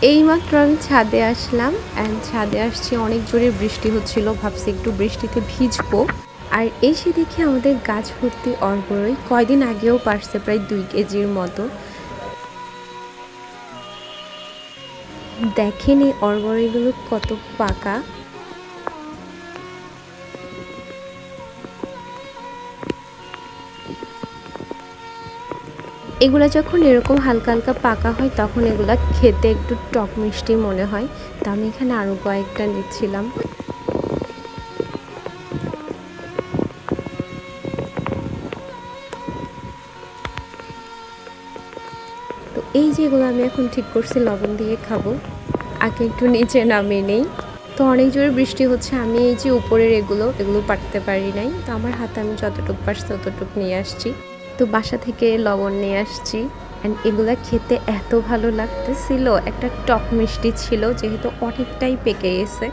এইমাত্র আমি ছাদে আসলাম অ্যান্ড ছাদে আসছি, অনেক জোরে বৃষ্টি হচ্ছিল, ভাবছি একটু বৃষ্টিতে ভিজবো। আর এসে দেখি আমাদের গাছ ভর্তি অর্বরই, কয়দিন আগেও পারছে প্রায় 2 কেজির মতো। দেখেন এই অর্বরইগুলো কত পাকা। এগুলা যখন এরকম হালকা হালকা পাকা হয় তখন এগুলা খেতে একটু টক মিষ্টি মনে হয়। তো আমি এখানে আরও কয়েকটা নিচ্ছিলাম। তো এই যেগুলো আমি এখন ঠিক করছি লবণ দিয়ে খাবো, আগে একটু নিচে নামিয়ে নেই। তো অনেক জোরে বৃষ্টি হচ্ছে, আমি এই যে উপরের এগুলো পারতে পারি নাই। তো আমার হাতে আমি যতটুকু পারছি ততটুকু নিয়ে আসছি। তো বাসা থেকে লবণ নিয়ে আসছি অ্যান্ড এগুলা খেতে এত ভালো লাগতেছিল, একটা টক মিষ্টি ছিল যেহেতু অনেকটাই পেকে গেছে।